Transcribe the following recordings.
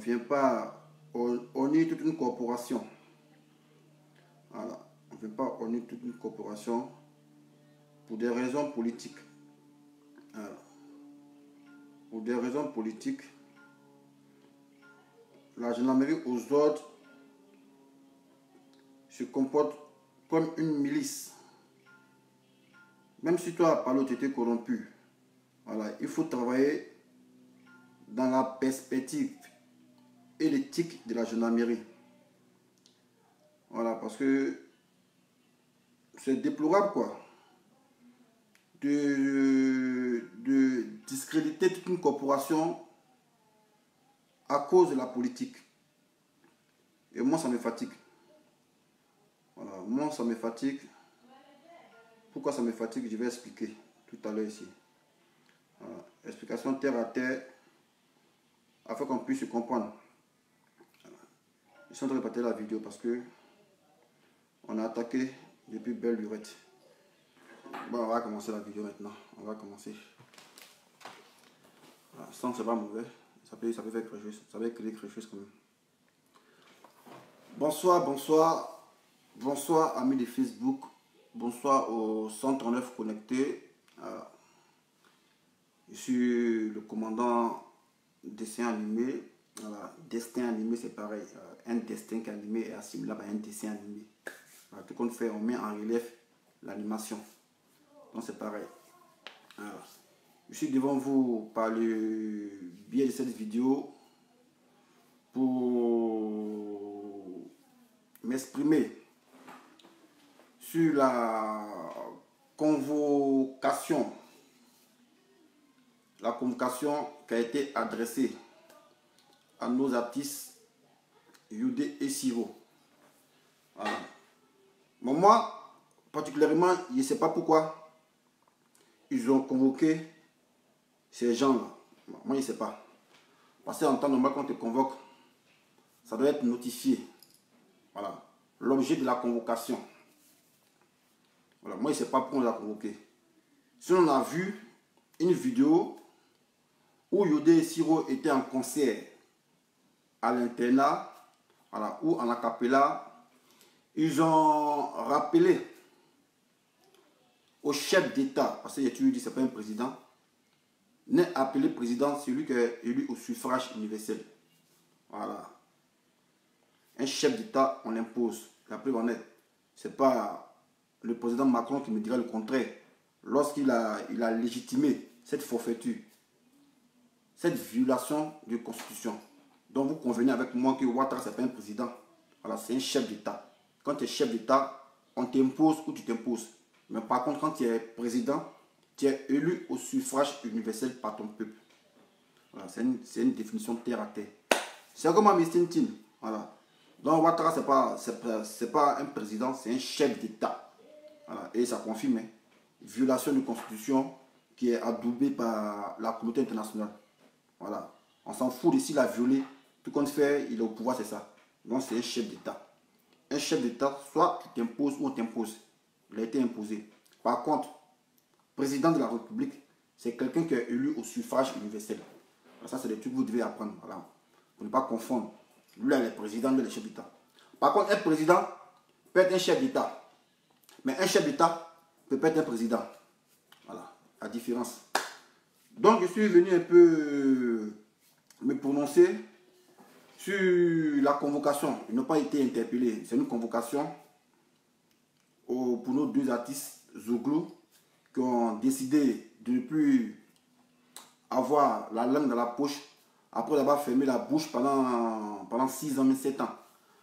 vient pas honner toute une corporation. Voilà. On ne vient pas honner toute une corporation pour des raisons politiques. Voilà. Pour des raisons politiques, la gendarmerie aux ordres se comporte comme une milice. Même si toi, par l'autre, tu étais corrompu, voilà, il faut travailler dans la perspective et l'éthique de la gendarmerie. Voilà, parce que c'est déplorable, quoi, de discréditer toute une corporation à cause de la politique. Et moi, ça me fatigue. Voilà, moi, ça me fatigue. Pourquoi ça me fatigue, je vais expliquer tout à l'heure ici. Voilà. Explication terre à terre, afin qu'on puisse se comprendre. Voilà. Je suis en train de partager la vidéo parce que on a attaqué depuis belle lurette. Bon, on va commencer la vidéo maintenant. On va commencer. Voilà. Sans c'est pas mauvais. Ça peut faire quelque chose. Ça va créer quelque chose quand même. Bonsoir, bonsoir. Bonsoir, amis de Facebook. Bonsoir aux 139 connectés. Je suis le commandant dessin animé. Voilà. Destin animé, c'est pareil. Un destin qui est animé est assimilable à un dessin animé. Voilà. Tout qu'on fait, on met en relief l'animation. Donc c'est pareil. Voilà. Je suis devant vous par le biais de cette vidéo pour m'exprimer sur la convocation qui a été adressée à nos artistes Youdé et Siro. Voilà. Mais moi, particulièrement, je ne sais pas pourquoi ils ont convoqué ces gens-là. Moi, je ne sais pas. Parce qu'en temps normal, quand on te convoque, ça doit être notifié. Voilà. L'objet de la convocation. Voilà. Moi, je ne sais pas pourquoi on l'a convoqué. Si on a vu une vidéo où Youdé et Siro étaient en concert à l'internat, voilà, ou en acapella, ils ont rappelé au chef d'État, parce que tu dis c'est pas un président, n'est appelé président celui qui est élu au suffrage universel. Voilà. Un chef d'État, on l'impose. La preuve en est, c'est pas le président Macron qui me dira le contraire. Lorsqu'il a légitimé cette forfaiture, cette violation de la Constitution, donc vous convenez avec moi que Ouattara, ce n'est pas un président. Voilà, c'est un chef d'État. Quand tu es chef d'État, on t'impose ou tu t'imposes. Mais par contre, quand tu es président, tu es élu au suffrage universel par ton peuple. Voilà, c'est une définition terre à terre. C'est comme Amistine Tin. Voilà. Donc Ouattara, ce n'est pas un président, c'est un chef d'État. Voilà. Et ça confirme, hein, violation de la Constitution qui est adoubée par la communauté internationale. Voilà. On s'en fout de s'il a violé. Tout compte fait, il est au pouvoir, c'est ça. Donc c'est un chef d'État. Un chef d'État, soit tu t'imposes ou on t'impose. Il a été imposé. Par contre, président de la République, c'est quelqu'un qui est élu au suffrage universel. Alors ça, c'est des trucs que vous devez apprendre. Voilà. Pour ne pas confondre. Lui, il est président, lui, il est chef d'État. Par contre, un président peut être un chef d'État. Mais un chef d'État peut pas être un président. Voilà, la différence. Donc, je suis venu un peu me prononcer sur la convocation. Ils n'ont pas été interpellés. C'est une convocation pour nos deux artistes Zouglou qui ont décidé de ne plus avoir la langue dans la poche après avoir fermé la bouche pendant 6 ans, 7 ans.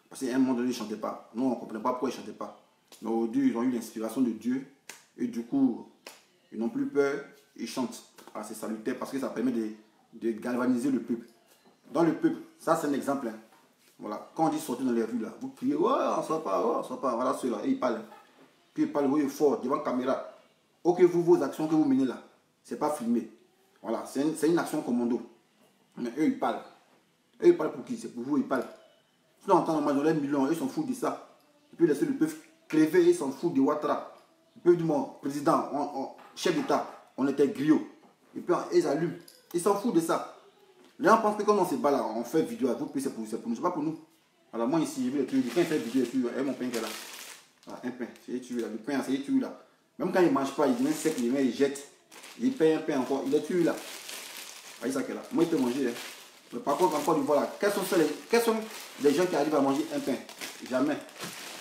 Parce qu'à un moment donné, ils ne chantaient pas. Nous, on ne comprenait pas pourquoi ils ne chantaient pas. Mais aujourd'hui, ils ont eu l'inspiration de Dieu. Et du coup, ils n'ont plus peur. Ils chantent. Ah, c'est salutaire parce que ça permet de galvaniser le peuple. Dans le peuple, ça c'est un exemple. Hein. Voilà. Quand on dit sortir dans les rues, là, vous criez, oh, on ne sort pas, oh, on ne sort pas. Voilà ceux-là. Et ils parlent. Puis ils parlent oui, fort devant la caméra. Ok, vous, vos actions que vous menez là, ce n'est pas filmé. Voilà. C'est une action commando. Mais eux, ils parlent. Eux, ils parlent pour qui? C'est pour vous, ils parlent. Sinon, en temps normal, ils ont les millions, eux, ils s'en foutent de ça. Et puis, laisser le peuple crever, ils s'en foutent de Ouattara. Le peuple du monde, président, chef d'État, on était griot. Et puis, ils allument. Ils s'en foutent de ça. Les gens pensent que quand on se bat là, on fait vidéo à vous, puis c'est pour nous, c'est pas pour nous. Alors moi ici, je vais les tuer. Quand il fait vidéo, il tue. Et mon pain qui est là. Voilà, un pain, c'est les tuer là. Le pain, c'est les tuer là. Même quand il ne mange pas, il devient sec, il jette. Il paye un pain encore, il est tué là. Voyez ça qu'il est là. Moi, il peut manger. Hein. Mais par contre, encore une fois là, quels sont les gens qui arrivent à manger un pain? Jamais.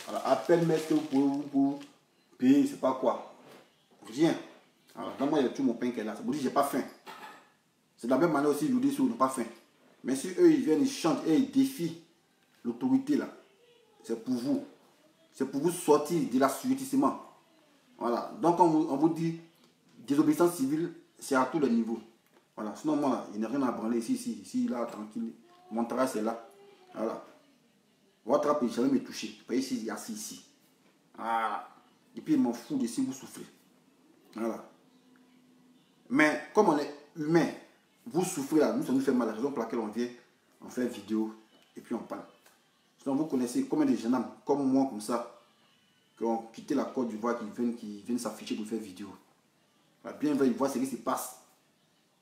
Alors, à peine mettre pour payer, c'est pas quoi. Rien. Alors, dans moi, il y a tout mon pain qui est là. Ça veut dire que j'ai pas faim. C'est de la même manière aussi, ils nous disent qu'ils n'ont pas faim. Mais si eux, ils viennent, ils chantent et ils défient l'autorité là, c'est pour vous. C'est pour vous sortir de l'assujettissement. Voilà. Donc, on vous dit, désobéissance civile, c'est à tous les niveaux. Voilà. Sinon, moi, là, il n'y a rien à branler ici, là, tranquille. Mon travail, c'est là. Voilà. Votre rap, il ne jamais me toucher. Vous voyez, ici, il y a ici. Voilà. Et puis, il m'en fout de si vous souffrez. Voilà. Mais, comme on est humain, vous souffrez là, nous, ça nous fait mal. La raison pour laquelle on vient, on fait une vidéo et puis on parle. Sinon, vous connaissez combien de jeunes hommes, comme moi, comme ça, qui ont quitté la Côte d'Ivoire, qui viennent s'afficher pour faire vidéo. Bien, ils voient ce qui se passe.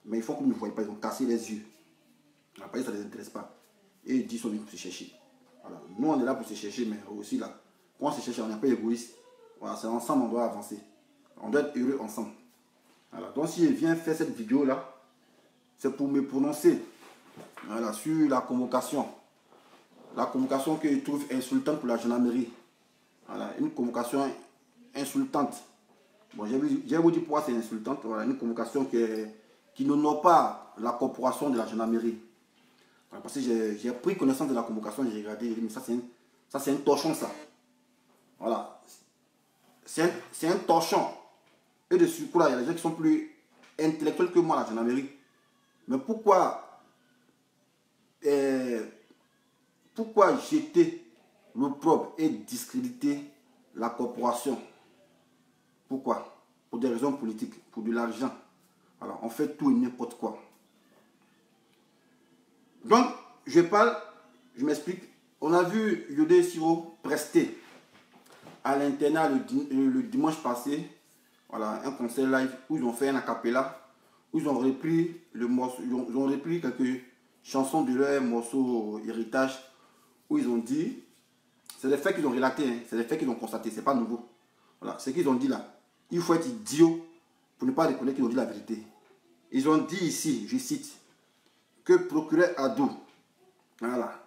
Mais ils font comme ils ne voient pas, ils ont cassé les yeux. Après, ça ne les intéresse pas. Et ils disent qu'on vient pour se chercher. Voilà. Nous, on est là pour se chercher, mais aussi là, quand on se cherche, on n'est pas égoïste. Voilà, c'est ensemble, on doit avancer. On doit être heureux ensemble. Voilà. Donc, si je viens faire cette vidéo-là, c'est pour me prononcer, voilà, sur la convocation. La convocation que je trouve insultante pour la gendarmerie. Voilà, une convocation insultante. Bon, je vais vous dire pourquoi c'est insultante. Voilà, une convocation qui n'honore pas la corporation de la gendarmerie. Voilà, parce que j'ai pris connaissance de la convocation, j'ai regardé, mais ça c'est un torchon ça. Voilà. C'est un torchon. Et de surcroît, là, il y a des gens qui sont plus intellectuels que moi, la gendarmerie. Mais pourquoi jeter l'opprobre et discréditer la corporation? Pourquoi? Pour des raisons politiques, pour de l'argent. Alors, on fait tout et n'importe quoi. Donc, je parle, je m'explique. On a vu Yodé Siro prester à l'internat le dimanche passé. Voilà, un concert live où ils ont fait un acapella, où ils ont repris le morceau, ils ont repris quelques chansons de leur morceau Héritage, où ils ont dit, c'est des faits qu'ils ont relatés, hein, c'est des faits qu'ils ont constatés, c'est pas nouveau. Voilà, ce qu'ils ont dit là. Il faut être idiot pour ne pas reconnaître qu'ils ont dit la vérité. Ils ont dit ici, je cite, que procureur Adou, voilà,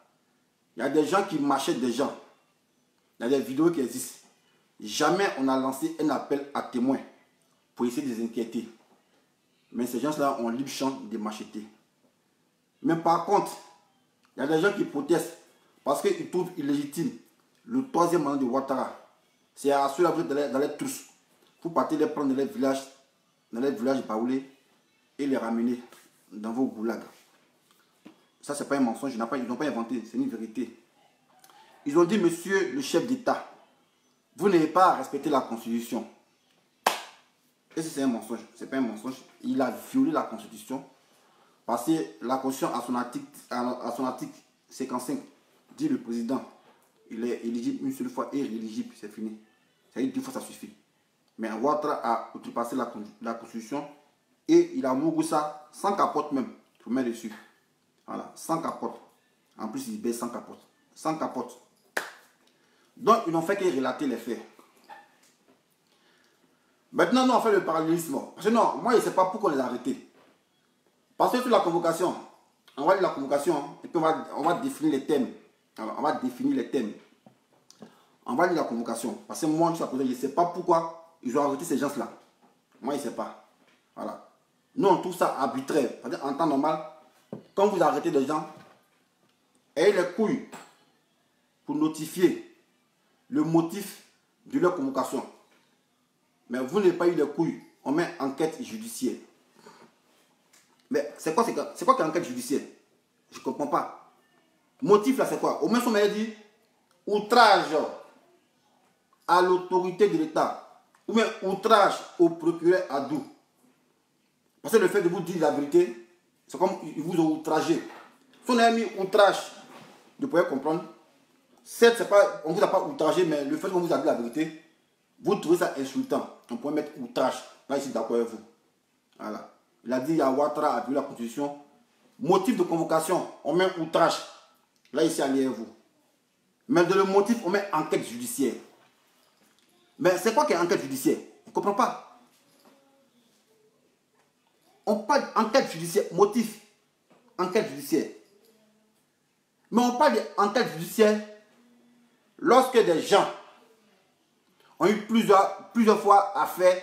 il y a des gens qui m'achètent des gens. Il y a des vidéos qui existent. Jamais on a lancé un appel à témoins pour essayer de les inquiéter. Mais ces gens-là ont libre champ de m'acheter. Mais par contre, il y a des gens qui protestent parce qu'ils trouvent illégitime le troisième mandat de Ouattara. C'est à ceux-là vous êtes dans les trousses. Vous partez les prendre dans les villages baoulés et les ramener dans vos goulags. Ça, c'est pas un mensonge, ils n'ont pas inventé, c'est une vérité. Ils ont dit, monsieur le chef d'État, vous n'avez pas à respecter la Constitution. Et si c'est un mensonge, c'est pas un mensonge. Il a violé la Constitution parce que la Constitution, à son article 55, dit le président, il est éligible une seule fois et éligible, c'est fini. Ça dit 2 fois, ça suffit. Mais Ouattara a outrepassé la Constitution et il a mouru ça sans capote même. Il faut mettre dessus. Voilà, sans capote. En plus, il baisse sans capote. Sans capote. Donc, ils n'ont fait que relater les faits. Maintenant, nous, on fait le parallélisme. Parce que non, moi, je ne sais pas pourquoi on les a arrêtés. Parce que sur la convocation, on va lire la convocation et puis on va définir les thèmes. Alors, on va définir les thèmes. On va lire la convocation. Parce que moi, je ne sais pas pourquoi ils ont arrêté ces gens-là. Moi, je ne sais pas. Voilà. Nous, on trouve ça arbitraire. En temps normal, quand vous arrêtez des gens, ayez les couilles pour notifier le motif de leur convocation. Mais vous n'avez pas eu les couilles, on met enquête judiciaire. Mais c'est quoi qu'une enquête judiciaire? Je ne comprends pas. Motif là, c'est quoi? Au moins, on m'a dit outrage à l'autorité de l'État. Ou bien outrage au procureur Adou. Parce que le fait de vous dire la vérité, c'est comme ils vous ont outragé. Si on a mis outrage, vous pouvez comprendre. Certes, on ne vous a pas outragé, mais le fait qu'on vous a dit la vérité, vous trouvez ça insultant. On pourrait mettre outrage. Là, je suis d'accord avec vous. Voilà. Il a dit à Ouattara a violé la Constitution Motif de convocation, on met outrage. Là, ici, alliez-vous. Mais dans le motif, on met enquête judiciaire. Mais c'est quoi qui est enquête judiciaire? On ne comprend pas. On parle d'enquête judiciaire, motif, enquête judiciaire. Mais on parle d'enquête judiciaire lorsque des gens ont eu plusieurs fois affaire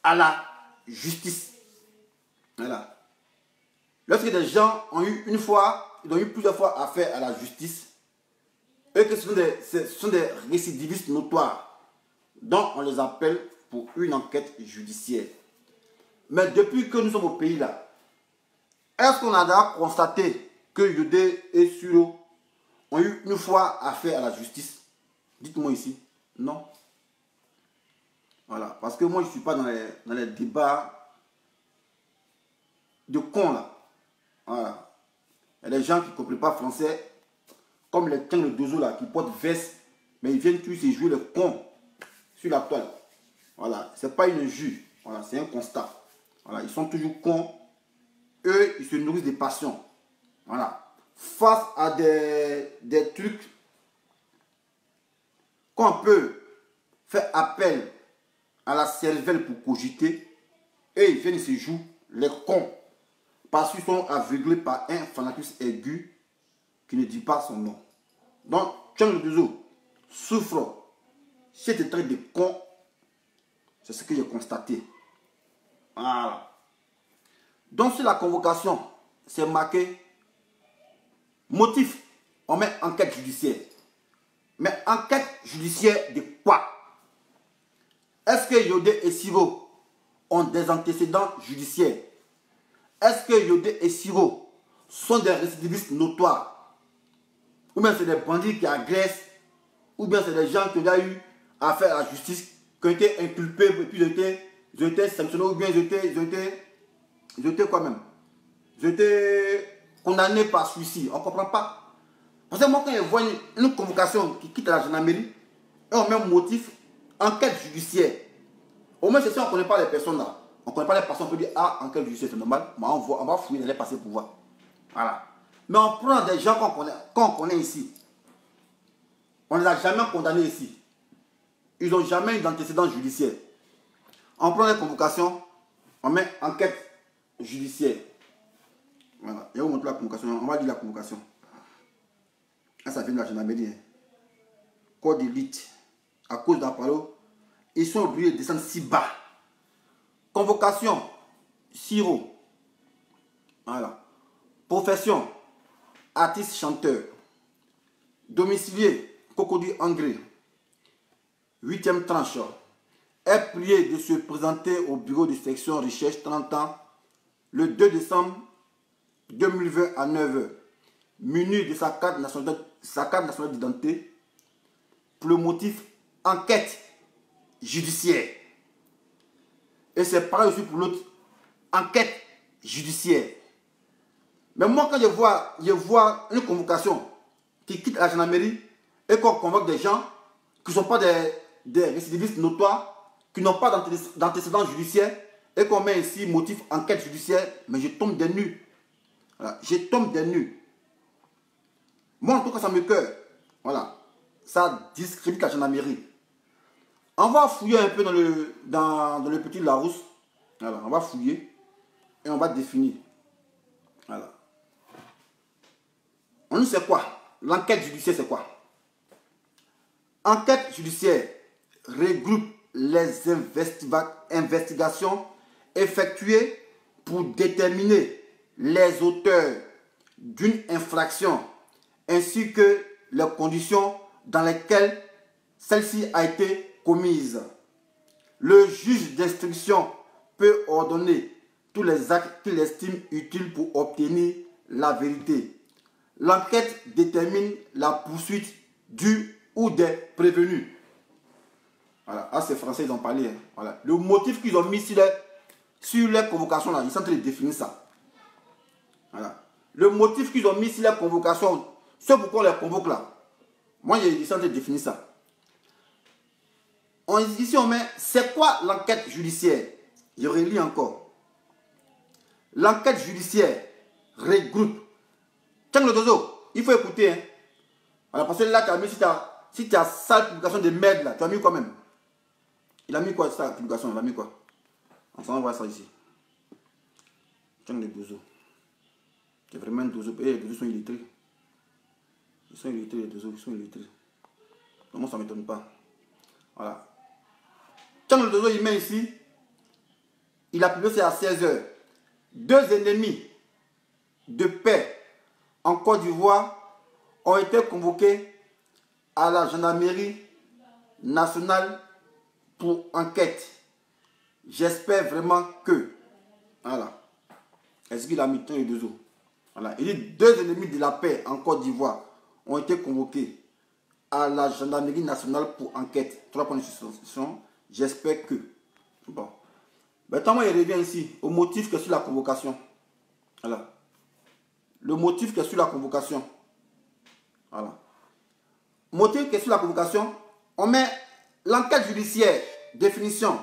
à la justice. Voilà. Lorsque des gens ont eu plusieurs fois affaire à la justice, et que ce sont des récidivistes notoires, dont on les appelle pour une enquête judiciaire. Mais depuis que nous sommes au pays là, est-ce qu'on a déjà constaté que Yodé et Sulo ont eu une fois affaire à la justice? Dites-moi ici. Non. Voilà. Parce que moi, je ne suis pas dans les débats de cons là. Voilà. Il y a des gens qui ne comprennent pas français, comme les Tiens le Dozo là, qui portent veste, mais ils viennent tous et jouer le con sur la toile. Voilà. Ce n'est pas une injure. Voilà. C'est un constat. Voilà. Ils sont toujours cons. Eux, ils se nourrissent des passions. Voilà. Face à des trucs qu'on peut faire appel à la cervelle pour cogiter, et ils viennent se jouer les cons. Parce qu'ils sont aveuglés par un fanatisme aigu qui ne dit pas son nom. Donc, Tiens le Dozo souffre. Si tu traites de con, c'est ce que j'ai constaté. Voilà. Donc, sur la convocation, c'est marqué motif, on met enquête judiciaire. Mais enquête judiciaire de quoi? Est-ce que Yodé et Siro ont des antécédents judiciaires? Est-ce que Yodé et Siro sont des récidivistes notoires? Ou bien c'est des bandits qui agressent? Ou bien c'est des gens qui ont déjà eu affaire à la justice, qui ont été inculpés, et puis ils ont été sanctionnés, ou bien ils ont été quoi même? Ils ont été condamnés par suicide. On ne comprend pas. Parce que moi, quand je vois une convocation qui quitte la gendarmerie, et on met un motif, enquête judiciaire. Au moins, c'est ça, on ne connaît pas les personnes là. On ne connaît pas les personnes, on peut dire, ah, enquête judiciaire, c'est normal. Mais on va fouiller, les passer pour voir. Voilà. Mais on prend des gens qu'on connaît ici. On ne les a jamais condamnés ici. Ils n'ont jamais eu d'antécédent judiciaire. On prend les convocations, on met enquête judiciaire. Voilà. Et on montre la convocation. On va lire la convocation. Là, ça vient de la gendarmerie. Hein. Code d'élite. À cause d'Apollo, ils sont obligés de descendre si bas. Convocation. Siro. Voilà. Profession. Artiste chanteur. Domicilié. Cocody Angré. 8e tranche. Est prié de se présenter au bureau de section recherche 30 ans le 2 décembre 2020 à 9h. Muni de sa carte nationale d'identité pour le motif enquête judiciaire. Et c'est pareil aussi pour l'autre enquête judiciaire. Mais moi, quand je vois une convocation qui quitte la gendarmerie et qu'on convoque des gens qui ne sont pas des récidivistes notoires, qui n'ont pas d'antécédents judiciaires, et qu'on met ici motif enquête judiciaire, mais je tombe des nues. Voilà, je tombe des nues. Moi, en tout cas, ça me cœur. Voilà. Ça discrédite la gendarmerie. On va fouiller un peu dans le petit Larousse. Voilà, on va fouiller et on va définir. Voilà. On nous sait quoi? L'enquête judiciaire, c'est quoi? Enquête judiciaire regroupe les investigations effectuées pour déterminer les auteurs d'une infraction ainsi que les conditions dans lesquelles celle-ci a été commise. Le juge d'instruction peut ordonner tous les actes qu'il estime utiles pour obtenir la vérité. L'enquête détermine la poursuite du ou des prévenus. Voilà, ah, ces Français, ils ont parlé. Hein. Voilà. Le motif qu'ils ont mis sur les convocations, là, ils sont en train de définir ça. Voilà. Le motif qu'ils ont mis sur les convocations, c'est pourquoi on les convoque là. Moi, ils sont en train de définir ça. Ici, on met, c'est quoi l'enquête judiciaire? Je relis encore. L'enquête judiciaire regroupe. Tiens le dozo, il faut écouter. Hein. Voilà, parce que là, tu as mis, si tu as sale publication de merde, là, tu as mis quoi même? Il a mis quoi ça, publication? Il a mis quoi? Enfin, on va voir ça ici. Tiens le dozo. C'est vraiment un dozo. Les dozos sont illettrés. Ils sont illettrés, les dozos, ils sont illettrés. Donc, moi, ça ne m'étonne pas. Voilà. Tiens le dozo, il met ici. Il a publié à 16h. 2 ennemis de paix en Côte d'Ivoire ont été convoqués à la gendarmerie nationale pour enquête. J'espère vraiment que... Voilà. Est-ce qu'il a mis tant et deux autres? Voilà. Il dit 2 ennemis de la paix en Côte d'Ivoire ont été convoqués à la gendarmerie nationale pour enquête. 3 points de suspension. J'espère que... Bon. Maintenant, il revient ici au motif que sur la convocation. Voilà. Le motif que sur la convocation. Voilà. Motif que sur la convocation, on met l'enquête judiciaire, définition,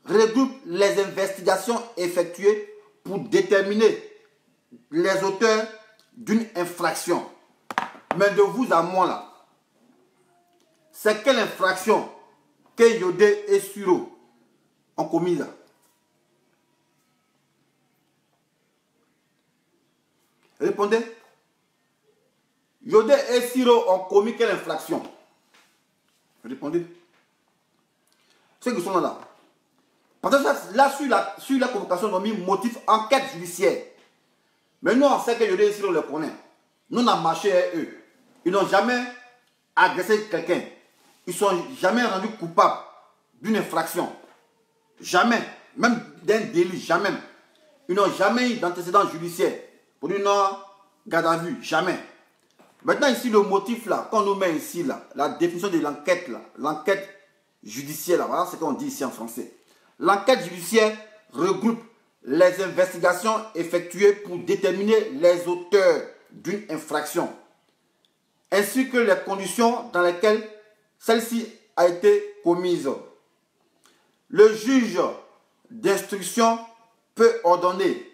regroupe les investigations effectuées pour déterminer les auteurs d'une infraction. Mais de vous à moi là, c'est quelle infraction que Yodé et Siro ont commis là? Répondez. Yodé et Siro ont commis quelle infraction? Répondez. Ceux qui sont là. Parce que là, sur la convocation, ils ont mis motif enquête judiciaire. Mais nous, on sait que Yodé et Siro le connaissent. Nous, on a marché avec eux. Ils n'ont jamais agressé quelqu'un. Ils ne sont jamais rendus coupables d'une infraction. Jamais. Même d'un délit. Jamais. Ils n'ont jamais eu d'antécédent judiciaire. Pour dire non, garde à vue. Jamais. Maintenant, ici, le motif là, qu'on nous met ici, là, la définition de l'enquête, là, l'enquête judiciaire, là, voilà ce qu'on dit ici en français. L'enquête judiciaire regroupe les investigations effectuées pour déterminer les auteurs d'une infraction, ainsi que les conditions dans lesquelles celle-ci a été commise. Le juge d'instruction peut ordonner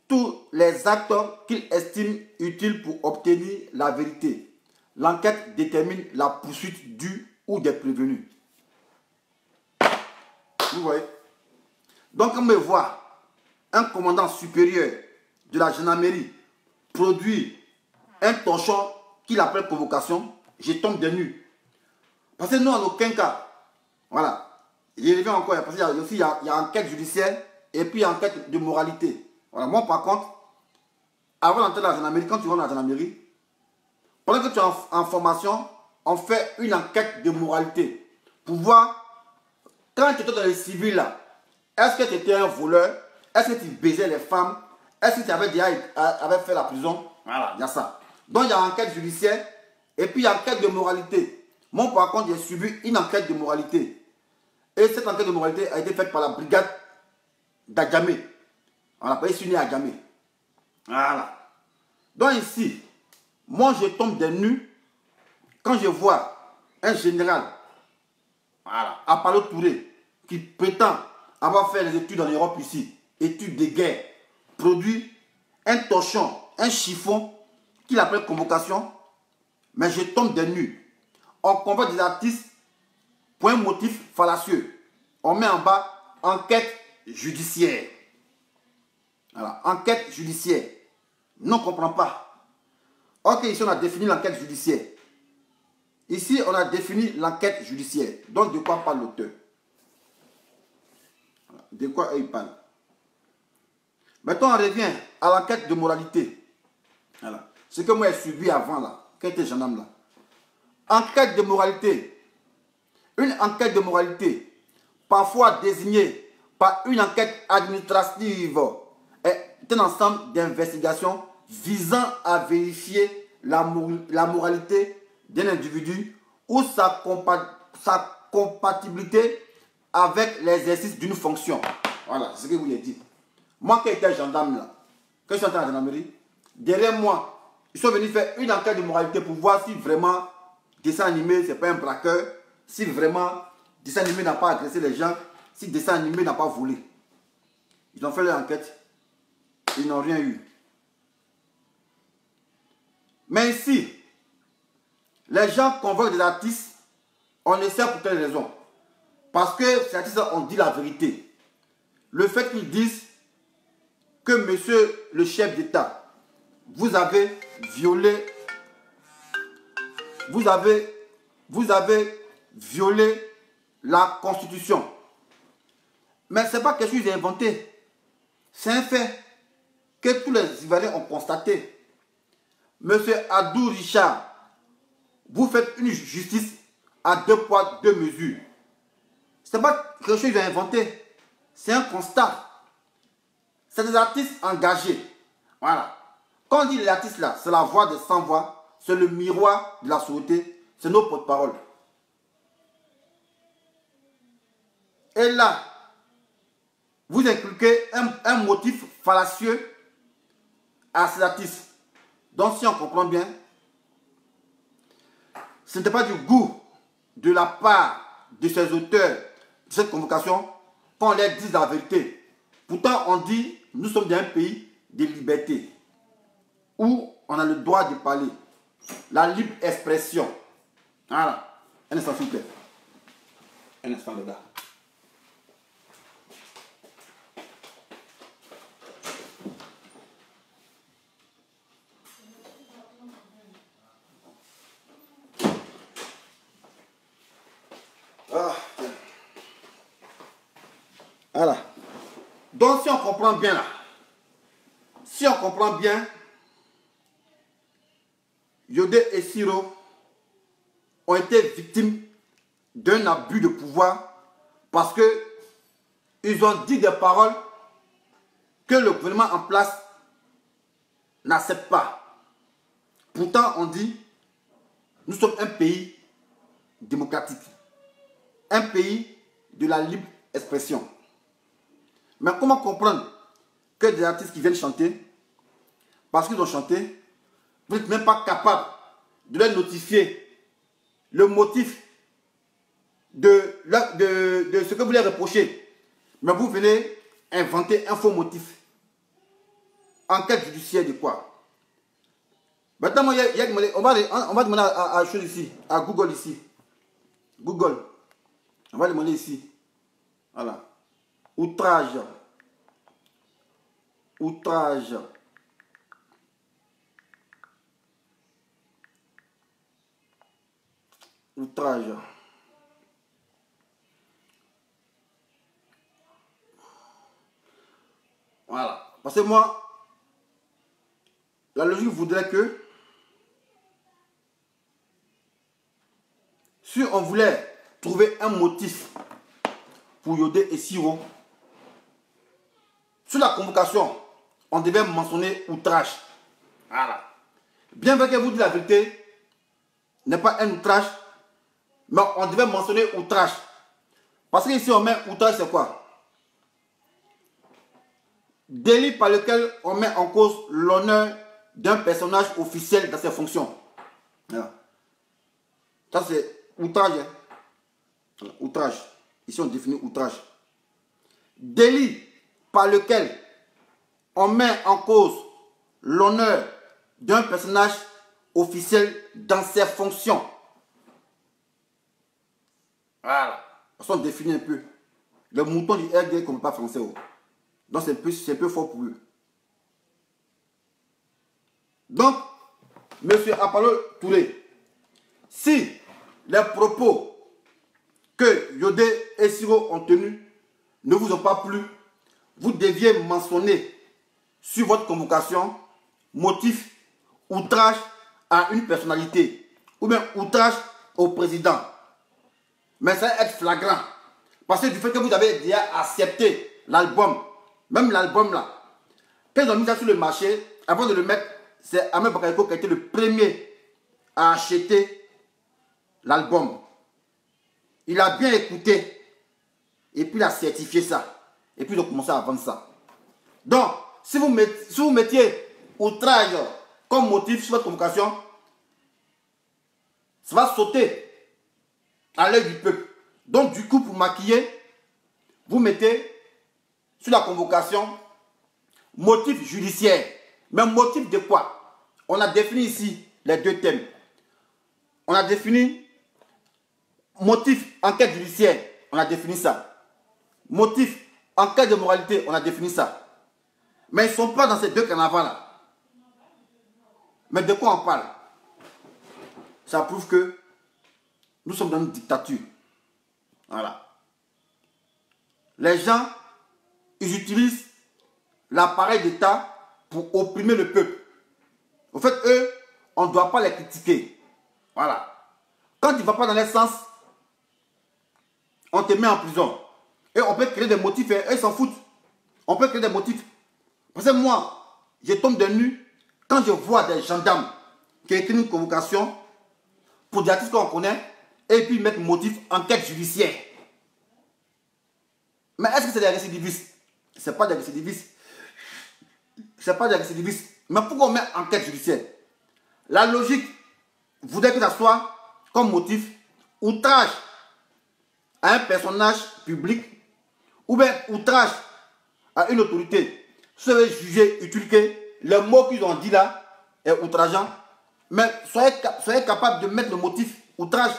tous les actes qu'il estime utiles pour obtenir la vérité. L'enquête détermine la poursuite du ou des prévenus. Vous voyez? Donc, on me voit un commandant supérieur de la gendarmerie produit un torchon qu'il appelle convocation, je tombe des nues. Parce que nous, en aucun cas, voilà, je reviens encore, parce qu'il y a enquête judiciaire et puis enquête de moralité. Voilà, moi par contre, avant d'entrer dans la gendarmerie, quand tu vas dans la gendarmerie, pendant que tu es en formation, on fait une enquête de moralité pour voir, quand tu étais dans le civil là, est-ce que tu étais un voleur? Est-ce que tu baisais les femmes? Est-ce que tu avais déjà fait la prison? Voilà, il y a ça. Donc il y a enquête judiciaire et puis il y a enquête de moralité. Moi par contre, j'ai subi une enquête de moralité. Et cette enquête de moralité a été faite par la brigade d'Adjamé. On n'a pas ici né à Djamé. Voilà. Donc ici, moi je tombe des nues quand je vois un général, voilà, Apollo Touré, qui prétend avoir fait les études en Europe ici, études de guerre, produit un torchon, un chiffon, qu'il appelle convocation, mais je tombe des nues. On convoque des artistes pour un motif fallacieux. On met en bas enquête judiciaire. Voilà, enquête judiciaire. Non, on ne comprend pas. Ok, ici on a défini l'enquête judiciaire. Ici on a défini l'enquête judiciaire. Donc de quoi parle l'auteur? Voilà. De quoi il parle? Maintenant on revient à l'enquête de moralité. Voilà. Ce que moi j'ai subi avant là, quand j'étais gendarme là. Enquête de moralité. Une enquête de moralité, parfois désignée par une enquête administrative, est un ensemble d'investigations visant à vérifier la moralité d'un individu ou sa compatibilité avec l'exercice d'une fonction. Voilà, c'est ce que je vous ai dit. Moi qui étais gendarme là, quand je suis entré à la gendarmerie, derrière moi, ils sont venus faire une enquête de moralité pour voir si vraiment dessin animé, c'est pas un braqueur, si vraiment dessin animé n'a pas agressé les gens, si dessin animé n'a pas volé. Ils ont fait leur enquête, ils n'ont rien eu. Mais ici, les gens convoquent des artistes, on ne sait pour quelle raison. Parce que ces artistes ont dit la vérité. Le fait qu'ils disent que monsieur le chef d'État, vous avez violé la Constitution. Mais ce n'est pas quelque chose d'inventé. C'est un fait que tous les Ivoiriens ont constaté. Monsieur Abdou Richard, vous faites une justice à 2 poids, 2 mesures. Ce n'est pas quelque chose d'inventé. C'est un constat. C'est des artistes engagés. Voilà. Quand on dit les artistes là, c'est la voix des sans-voix, c'est le miroir de la société, c'est nos porte-paroles. Et là, vous inculquez un motif fallacieux à ces artistes. Donc si on comprend bien, ce n'était pas du goût de la part de ces auteurs de cette convocation qu'on leur dise la vérité. Pourtant, on dit, nous sommes dans un pays de liberté, où on a le droit de parler. La libre expression. Voilà. Un instant, s'il vous plaît. Un instant, les gars. Voilà. Donc, si on comprend bien là, Yodé et Siro ont été victimes d'un abus de pouvoir parce que ils ont dit des paroles que le gouvernement en place n'accepte pas. Pourtant, on dit, nous sommes un pays démocratique, un pays de la libre expression. Mais comment comprendre que des artistes qui viennent chanter, parce qu'ils ont chanté, vous n'êtes même pas capable de leur notifier le motif de ce que vous leur reprochez. Mais vous venez inventer un faux motif. Enquête judiciaire de quoi? Maintenant, on va demander à chose ici, à Google ici. Google. On va demander ici. Voilà. Outrage. Outrage. Outrage. Voilà. Parce que moi, la logique voudrait que si on voulait trouver un motif pour Yodé et Siro, sur la convocation, on devait mentionner outrage. Voilà. Bien vrai que vous dites la vérité, n'est pas un outrage, mais on devait mentionner outrage. Parce que ici on met outrage, c'est quoi? Délit par lequel on met en cause l'honneur d'un personnage officiel dans ses fonctions. Voilà. Ça c'est outrage. Hein? Voilà. Outrage. Ici on définit outrage. Délit par lequel on met en cause l'honneur d'un personnage officiel dans ses fonctions. Voilà. On définit un peu. Le mouton du RD comme pas français. Oh. Donc c'est un peu fort pour eux. Donc, M. Apollo Touré, si les propos que Yodé et Siro ont tenus ne vous ont pas plu, vous deviez mentionner sur votre convocation motif outrage à une personnalité ou bien outrage au président. Mais ça va être flagrant. Parce que du fait que vous avez déjà accepté l'album, même l'album là, quand ils ont mis ça sur le marché, avant de le mettre, c'est Ahmed Bakayoko qui a été le premier à acheter l'album. Il a bien écouté et puis il a certifié ça. Et puis ils ont commencé à vendre ça. Donc, si vous mettiez outrage comme motif sur votre convocation, ça va sauter à l'œil du peuple. Donc, du coup, pour maquiller, vous mettez sur la convocation motif judiciaire. Mais motif de quoi? On a défini ici les deux thèmes. On a défini motif, enquête judiciaire, on a défini ça. Motif, enquête de moralité, on a défini ça. Mais ils ne sont pas dans ces deux carnavals-là. Mais de quoi on parle? Ça prouve que nous sommes dans une dictature. Voilà. Les gens, ils utilisent l'appareil d'État pour opprimer le peuple. En fait, eux, on ne doit pas les critiquer. Voilà. Quand tu ne vas pas dans leur sens, on te met en prison. Et on peut créer des motifs, et eux, ils s'en foutent. On peut créer des motifs. Parce que moi, je tombe de nu quand je vois des gendarmes qui écrivent une convocation pour des artistes qu'on connaît et puis mettre motif enquête judiciaire. Mais est-ce que c'est des récidivistes? Ce n'est pas des récidivistes. Ce n'est pas des récidivistes. Mais pourquoi on met enquête judiciaire? La logique voudrait que ça soit comme motif outrage à un personnage public ou bien outrage à une autorité. Soyez jugé utile que le mot qu'ils ont dit là est outrageant. Mais soyez capable de mettre le motif outrage.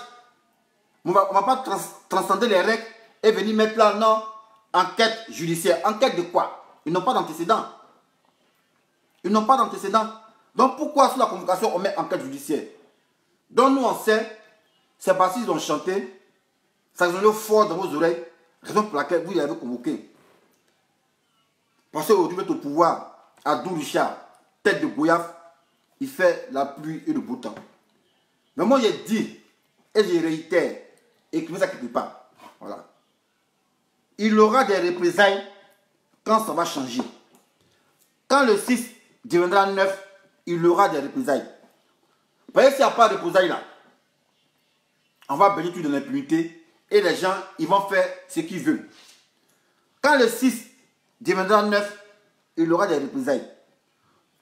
On ne va pas transcender les règles et venir mettre là, non, enquête judiciaire. Enquête de quoi? Ils n'ont pas d'antécédent. Ils n'ont pas d'antécédent. Donc pourquoi sur la convocation on met enquête judiciaire? Donc nous on sait, c'est parce qu'ils ont chanté, ça résonne fort dans vos oreilles, raison pour laquelle vous y avez convoqué. Parce qu'aujourd'hui, vous êtes au pouvoir, Abdou Richard, tête de Goyaf, il fait la pluie et le beau temps. Mais moi, j'ai dit, et je réitère, écrivez ça quelque part. Voilà. Il aura des représailles quand ça va changer. Quand le 6 deviendra 9, il aura des représailles. Vous voyez, s'il n'y a pas de représailles là, on va baigner tout dans l'impunité et les gens, ils vont faire ce qu'ils veulent. Quand le 6 deviendra 9, il aura des représailles.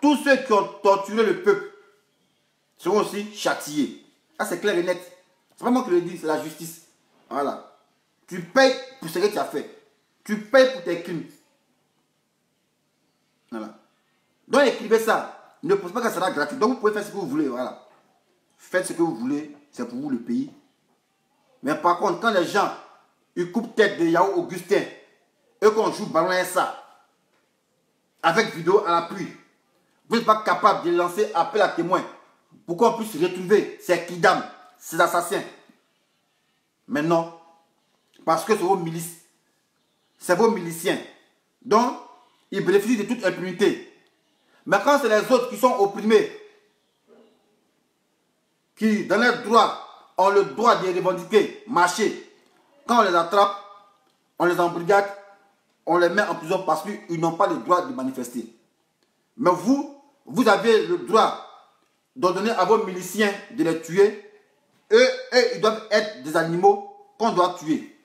Tous ceux qui ont torturé le peuple seront aussi châtiés. Ah, c'est clair et net. C'est pas moi qui le dis, c'est la justice. Voilà. Tu payes pour ce que tu as fait. Tu payes pour tes crimes. Voilà. Donc écrivez ça. Ne pensez pas que ça sera gratuit. Donc vous pouvez faire ce que vous voulez. Voilà. Faites ce que vous voulez. C'est pour vous le pays. Mais par contre, quand les gens ils coupent tête de Yao Augustin et qu'on joue ballon et ça, avec vidéo à l'appui, vous n'êtes pas capable de lancer appel à témoins pour qu'on puisse retrouver ces kidams, ces assassins. Mais non, parce que c'est vos milices, c'est vos miliciens. Donc, ils bénéficient de toute impunité. Mais quand c'est les autres qui sont opprimés, qui, dans leurs droits, ont le droit de revendiquer, marcher, quand on les attrape, on les embrigade, on les met en prison parce qu'ils n'ont pas le droit de manifester. Mais vous avez le droit d'ordonner à vos miliciens de les tuer. Eux, ils doivent être des animaux qu'on doit tuer.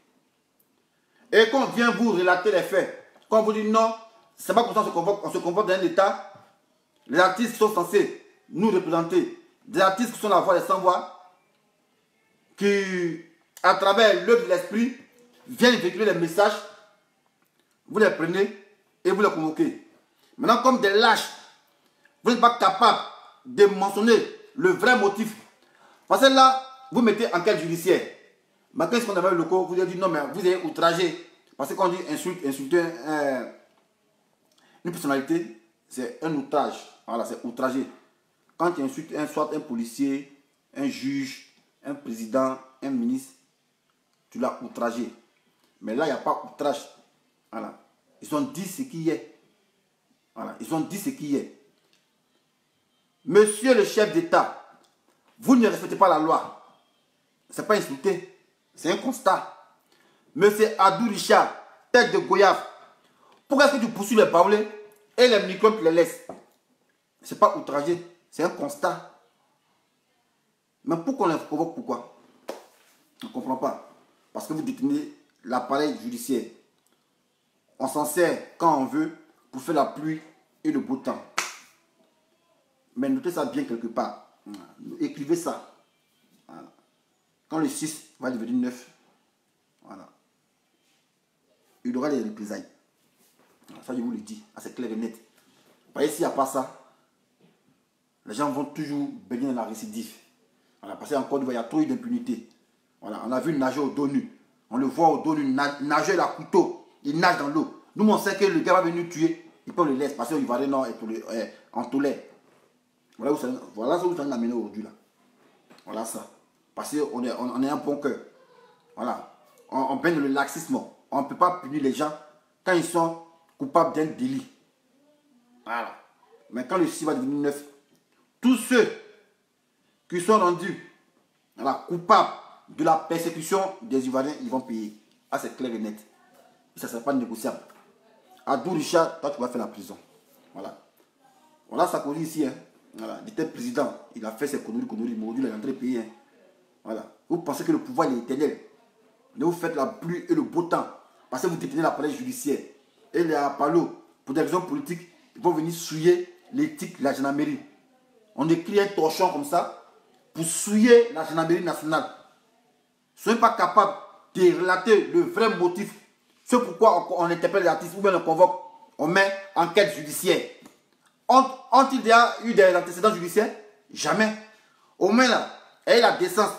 Et quand on vient vous relater les faits, quand on vous dit non, c'est pas comme ça qu'on se comporte dans un État, les artistes qui sont censés nous représenter, des artistes qui sont la voix des sans-voix, qui, à travers l'œuvre de l'esprit, viennent véhiculer les messages, vous les prenez et vous les convoquez. Maintenant, comme des lâches, vous n'êtes pas capable de mentionner le vrai motif. Parce que là, vous mettez enquête judiciaire. Mais qu'est-ce qu'on avait le locaux, vous avez dit non, mais vous avez outragé. Parce que quand on dit insulter une personnalité, c'est un outrage. Voilà, c'est outragé. Quand tu insultes soit un policier, un juge, un président, un ministre, tu l'as outragé. Mais là, il n'y a pas outrage. Voilà. Ils ont dit ce qui est. Voilà. Ils ont dit ce qui est. Monsieur le chef d'État, vous ne respectez pas la loi. Ce n'est pas insulté. C'est un constat. Monsieur Abdou Richard, tête de Goyaf, pourquoi est-ce que tu poursuis les baoulés et les microbes tu les laisses? Ce n'est pas outragé. C'est un constat. Mais pourquoi on les provoque? Pourquoi? On ne comprend pas. Parce que vous détenez l'appareil judiciaire. On s'en sert quand on veut pour faire la pluie et le beau temps. Mais notez ça bien quelque part. Écrivez ça. Voilà. Quand le 6 va devenir 9, voilà, il aura des représailles. Ça, je vous le dis. C'est clair et net. Vous voyez, s'il n'y a pas ça, les gens vont toujours baigner dans la récidive. Voilà, parce qu'en Côte d'Ivoire, il y a trop eu d'impunité. Voilà, on a vu nager au dos nu. On le voit au dos nu, nager à couteau. Il nage dans l'eau. Nous, on sait que le gars va venir tuer. Il peut le laisser parce qu'il va aller en tolère. Voilà où ça nous a amené aujourd'hui. Voilà ça. Parce qu'on est un bon cœur. Voilà. On baigne le laxisme. On ne peut pas punir les gens quand ils sont coupables d'un délit. Voilà. Mais quand le justice va devenir neuf, tous ceux qui sont rendus coupables de la persécution des Ivoiriens, ils vont payer. Ah, c'est clair et net. Ça ne sera pas négociable. Adou Richard, toi, tu vas faire la prison. Voilà. Voilà Sarkozy ici. Hein. Voilà. Il était président. Il a fait ses conneries. Mais aujourd'hui, il est rentré pays. Hein. Voilà. Vous pensez que le pouvoir est éternel. Mais vous faites la pluie et le beau temps. Parce que vous détenez l'appareil judiciaire. Et les Apalo, pour des raisons politiques, ils vont venir souiller l'éthique de la gendarmerie. On écrit un torchon comme ça pour souiller la gendarmerie nationale. Vous ne soyez pas capable de relater le vrai motif. C'est pourquoi on interpelle l'artiste ou bien on convoque, on met enquête judiciaire. Ont-ils déjà eu des antécédents judiciaires? Jamais. Au moins là, elle a la décence,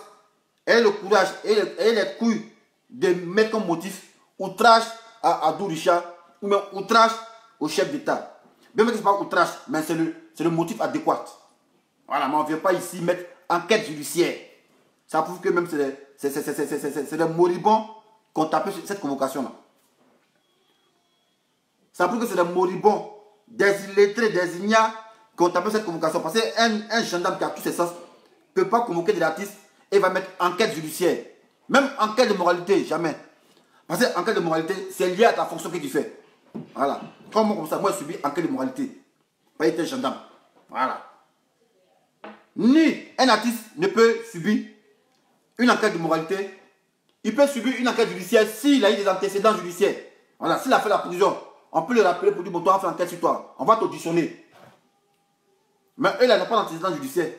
elle a le courage, elle a les couilles de mettre comme motif outrage à Adou Richard ou même outrage au chef d'État. Bien que ce n'est pas outrage, mais c'est le motif adéquat. Voilà, mais on ne vient pas ici mettre enquête judiciaire. Ça prouve que même c'est des moribonds qui ont tapé cette convocation-là. Ça prouve que c'est des moribonds, des illettrés, des ignares qui ont tapé cette convocation. Parce qu'un gendarme qui a tous ses sens ne peut pas convoquer des artistes et va mettre enquête judiciaire. Même enquête de moralité, jamais. Parce que enquête de moralité, c'est lié à ta fonction que tu fais. Voilà. Comme ça, moi, je subis enquête de moralité. Pas être gendarme. Voilà. Ni un artiste ne peut subir une enquête de moralité. Il peut subir une enquête judiciaire s'il a eu des antécédents judiciaires. Voilà. S'il a fait la prison, on peut le rappeler pour dire, bon, toi, on fait enquête sur toi. On va t'auditionner. Mais eux, là, n'ont pas d'antécédents judiciaires.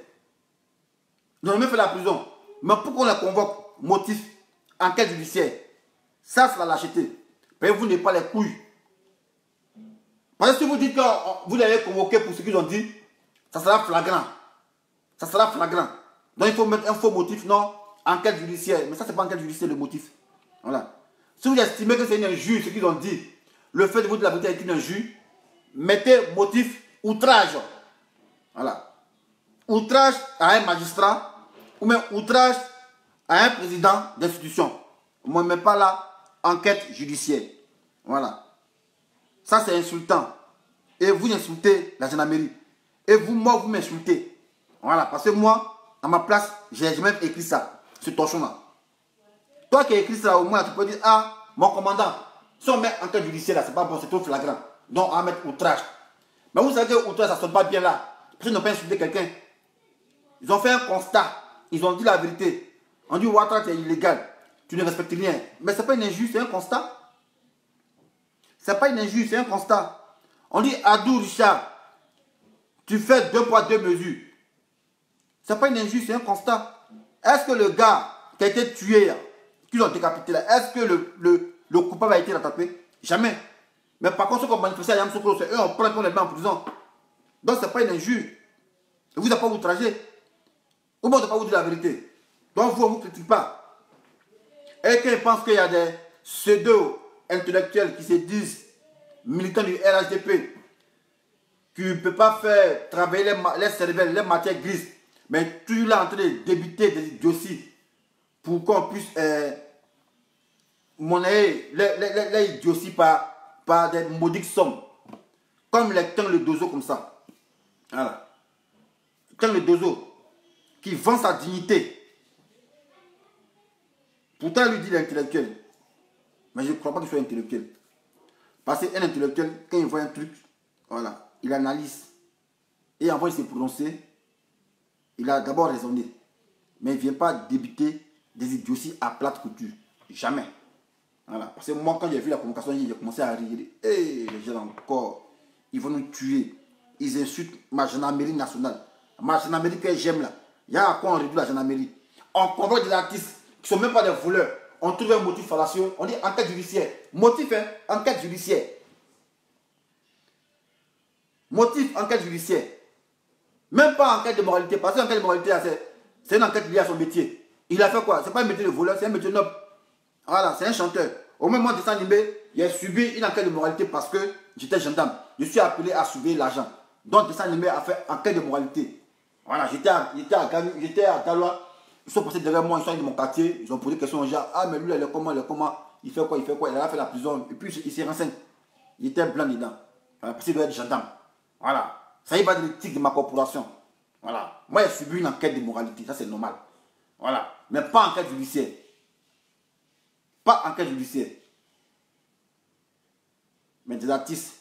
Ils ont même fait la prison. Mais pourquoi on la convoque? Motif, enquête judiciaire. Ça, c'est la lâcheté. Mais vous n'avez pas les couilles. Parce que si vous dites que vous l'avez convoqué pour ce qu'ils ont dit, ça sera flagrant. Ça sera flagrant. Donc il faut mettre un faux motif, non, enquête judiciaire. Mais ça, c'est pas enquête judiciaire, le motif. Voilà. Si vous estimez que c'est une injure, ce qu'ils ont dit, le fait de vous dire la vérité est une injure, mettez motif outrage. Voilà. Outrage à un magistrat ou même outrage à un président d'institution. Moi, je ne mets pas là enquête judiciaire. Voilà. Ça, c'est insultant. Et vous insultez la gendarmerie. Et vous, moi, vous m'insultez. Voilà. Parce que moi, à ma place, j'ai même écrit ça. Ce torchon-là. Toi qui as écrit ça, au moins, tu peux dire, ah, mon commandant, si on met enquête judiciaire là, c'est pas bon, c'est trop flagrant. Donc, on va mettre outrage. Mais vous savez que outrage, ça ne sonne pas bien là. Parce qu'ils n'ont pas insulté quelqu'un. Ils ont fait un constat. Ils ont dit la vérité. On dit, Ouattara, c'est illégal. Tu ne respectes rien. Mais ce n'est pas une injure, c'est un constat. Ce n'est pas une injure, c'est un constat. On dit, Adou Richard, tu fais 2 poids 2 mesures. Ce n'est pas une injure, c'est un constat. Est-ce que le gars qui a été tué, qu'ils ont décapité là, est-ce que le coupable a été rattrapé? Jamais. Mais par contre, ceux qui ont manifesté à Yamoussoukro, c'est eux, on prend et on les met en prison. Donc, ce n'est pas une injure. Vous n'avez pas outragé. Ou bon, on ne pas vous dire la vérité. Donc, vous ne vous critiquez pas. Et quand ils pensent qu'il y a des pseudo-intellectuels qui se disent militants du RHDP, qui ne peuvent pas faire travailler les cervelles, les matières grises, mais toujours là en train de débiter des idioties pour qu'on puisse monnayer les idioties par des maudites sommes. Comme les temps le dozo comme ça. Voilà. Tant le dozo qui vend sa dignité. Pourtant, il lui dit l'intellectuel. Mais je ne crois pas qu'il soit intellectuel. Parce qu'un intellectuel, quand il voit un truc, voilà, il analyse. Et avant de se prononcer, il a d'abord raisonné. Mais il ne vient pas débiter des idioties à plate couture. Jamais. Voilà. Parce que moi, quand j'ai vu la convocation, j'ai commencé à rire. Et les gens encore, ils vont nous tuer. Ils insultent ma gendarmerie nationale. Ma gendarmerie que j'aime là. Il y a à quoi on réduit la gendarmerie. On convoque des artistes qui ne sont même pas des voleurs. On trouve un motif fallacieux. On dit enquête judiciaire. Motif, hein, enquête judiciaire. Motif, enquête judiciaire. Même pas enquête de moralité. Parce que l'enquête de moralité, c'est une enquête liée à son métier. Il a fait quoi? C'est pas un métier de voleur, c'est un métier noble. Voilà, c'est un chanteur. Au même moment de dessin animé, il a subi une enquête de moralité parce que j'étais gendarme. Je suis appelé à surveiller l'agent. Donc, dessin animé a fait enquête de moralité. Voilà, j'étais à Galois. Ils sont passés derrière moi, ils sont allés de mon quartier. Ils ont posé des questions au genre, ah, mais lui, il est comment, il fait quoi, il a fait la prison. Et puis, il s'est renseigné. Il était blanc dedans. Voilà, parce qu'il doit être gendarme. Voilà. Ça y va de l'éthique de ma corporation. Voilà. Moi, j'ai subi une enquête de moralité. Ça, c'est normal. Voilà. Mais pas enquête judiciaire. Pas enquête judiciaire. Mais des artistes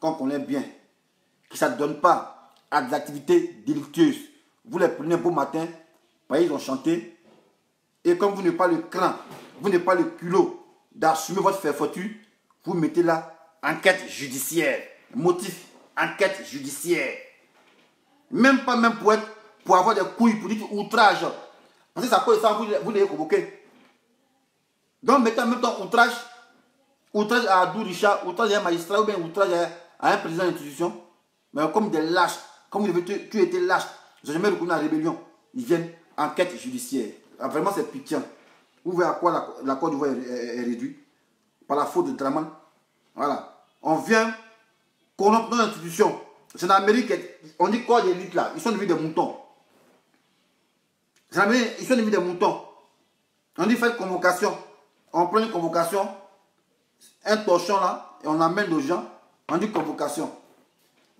qu'on connaît bien, qui ne s'adonnent pas à des activités délictueuses. Vous les prenez un beau matin, ils ont chanté, et comme vous n'avez pas le cran, vous n'avez pas le culot d'assumer votre fait fortune, vous mettez là enquête judiciaire. Motif, enquête judiciaire. Même pas même pour avoir des couilles, pour dire outrage. Parce que ça cause ça, vous l'avez convoqué. Donc mettez en même temps outrage à Abdou Richard, outrage à un magistrat ou bien outrage à un président d'institution. Mais comme des lâches, comme vous avez tu étais lâche, ils n'ont jamais reconnu la rébellion. Ils viennent enquête judiciaire. Ah, vraiment c'est piquant. Vous voyez à quoi la Côte d'Ivoire est réduite? Par la faute de Draman. Voilà. On vient corrompre nos institutions. C'est en Amérique, on dit quoi d'élite là? Ils sont devenus des moutons. C'est en Amérique, ils sont devenus des moutons. On dit faites convocation. On prend une convocation, un torchon là, et on amène les gens, on dit convocation.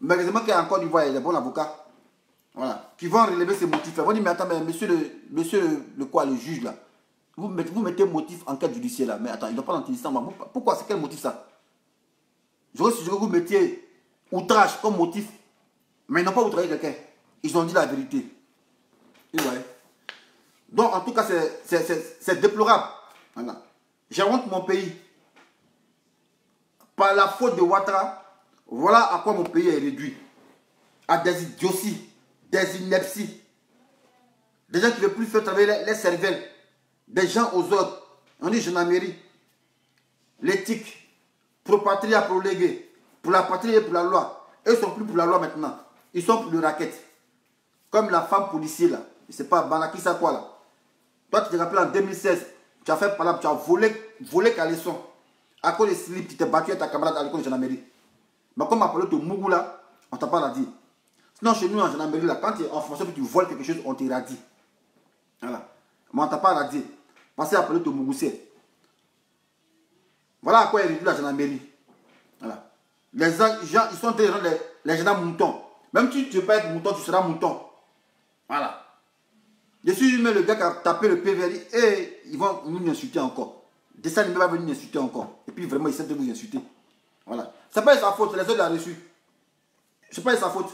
Mais heureusement qu'il y a encore du voix, il y a des bons avocats. Voilà. Qui vont relever ces motifs. Ils vont dire, mais attends, mais monsieur le juge là, vous mettez motif enquête judiciaire là, mais attends, il ne doit pas l'entendre ça. Pourquoi? C'est quel motif ça? J'aurais suggéré que vous mettiez outrage comme motif, mais ils n'ont pas outragé quelqu'un. Ils ont dit la vérité. Et ouais. Donc en tout cas, c'est déplorable. Voilà. J'ai honte mon pays. Par la faute de Ouattara, voilà à quoi mon pays est réduit. À des idioties, des inepties. Des gens qui ne veulent plus faire travailler les cervelles. Des gens aux autres. On dit gendarmerie. L'éthique. Pro patria, pro légué. Pour la patrie et pour la loi. Eux ne sont plus pour la loi maintenant. Ils sont pour le racket. Comme la femme policière là. Je ne sais pas, Banaki, ça quoi là. Toi, tu te rappelles en 2016, tu as fait par là, tu as volé caleçon. À cause des slips, tu t'es battu avec ta camarade à l'école de gendarmerie. Mais comme on appelé ton Mougou là, on t'a pas la dit. Sinon, chez nous en gendarmerie là, quand tu es en fonction et tu voles quelque chose, on t'ira dit. Voilà. Mais on t'a pas la dit. Parce que appelé ton Mougou c'est. Voilà à quoi est réduit la gendarmerie. Voilà. Les gens, ils sont des gens, les gendarmes moutons. Même si tu ne veux pas être mouton, tu seras mouton. Voilà. Je suis le gars qui a tapé le PVRI et ils vont nous insulter encore. Dessin animé va venir nous insulter encore. Et puis vraiment, ils essaient de vous insulter. Voilà. Ce n'est pas sa faute, les autres l'ont reçu. Ce n'est pas sa faute.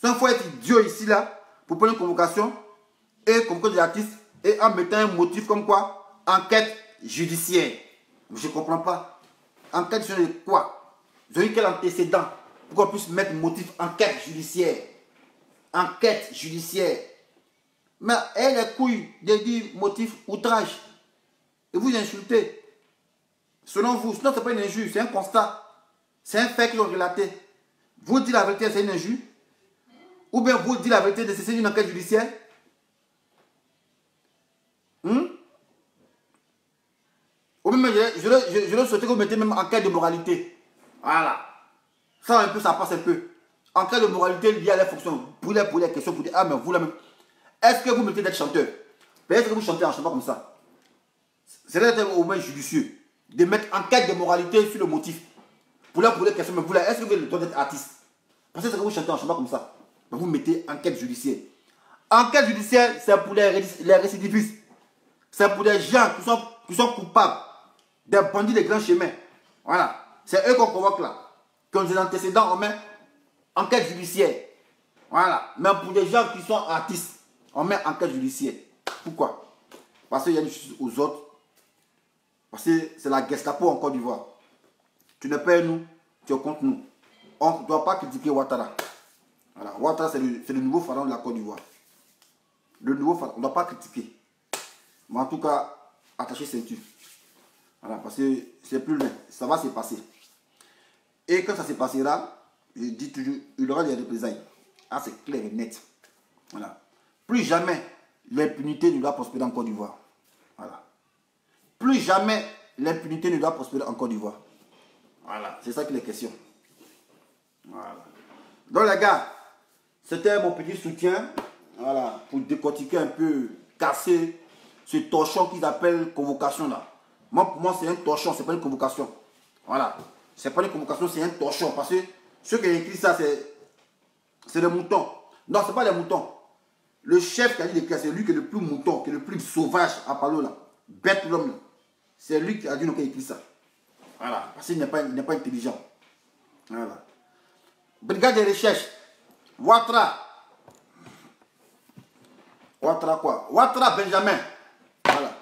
Il faut être idiot ici, là, pour prendre une convocation et convoquer des artistes et en mettant un motif comme quoi? Enquête judiciaire. Je ne comprends pas. Enquête judiciaire de quoi? Vous avez quel antécédent pour qu'on puisse mettre motif enquête judiciaire? Enquête judiciaire. Mais elle les couilles de dire motif outrage. Et vous insultez. Selon vous, sinon ce n'est pas une injure, c'est un constat. C'est un fait qu'ils ont relaté. Vous dites la vérité, c'est une injure. Ou bien vous dites la vérité, c'est une enquête judiciaire. Ou même, je le souhaite que vous mettez même enquête de moralité. Voilà. Ça un peu, ça passe un peu. Enquête de moralité liée à la fonction. Pour les questions, pour dire, ah mais vous là même. Est-ce que vous mettez d'être chanteur? Peut-être que vous chantez en chantant comme ça. C'est au moins judicieux de mettre enquête de moralité sur le motif. Pour les questions, mais vous là, est-ce que vous avez le droit d'être artiste? Parce que vous chantez en chantant comme ça. Mais vous mettez enquête judiciaire. Enquête judiciaire, c'est pour les récidivistes. C'est pour des gens qui sont coupables. Des bandits de grands chemins. Voilà. C'est eux qu'on convoque là. Qui ont des antécédents, on met enquête judiciaire. Voilà. Mais pour des gens qui sont artistes, on met enquête judiciaire. Pourquoi? Parce qu'il y a une justice aux autres. Parce que c'est la Gestapo en Côte d'Ivoire. Tu ne payes nous, tu es contre nous. On ne doit pas critiquer Ouattara. Voilà. Ouattara, c'est le nouveau pharaon de la Côte d'Ivoire. Le nouveau pharaon, on ne doit pas critiquer. Mais en tout cas, attachez ceinture. Voilà, parce que c'est plus loin. Ça va se passer. Et quand ça se passera, je dis toujours, il y aura des représailles. Ah, c'est clair et net. Voilà. Plus jamais l'impunité ne doit prospérer en Côte d'Ivoire. Voilà. Plus jamais l'impunité ne doit prospérer en Côte d'Ivoire. Voilà. C'est ça qu'il est question. Voilà. Donc les gars, c'était mon petit soutien. Voilà. Pour décortiquer un peu, casser ce torchon qu'ils appellent convocation là. Moi, pour moi, c'est un torchon, c'est pas une convocation. Voilà. C'est pas une convocation, c'est un torchon. Parce que ceux qui ont écrit ça, c'est des moutons. Non, c'est pas des moutons. Le chef qui a dit l'écrit, c'est lui qui est le plus mouton, qui est le plus sauvage à parler là. Bête l'homme. C'est lui qui a dit qu'il a écrit ça. Voilà. Parce qu'il n'est pas intelligent. Voilà. Brigade de recherche. Ouattara. Ouattara quoi? Ouattara Benjamin. Voilà.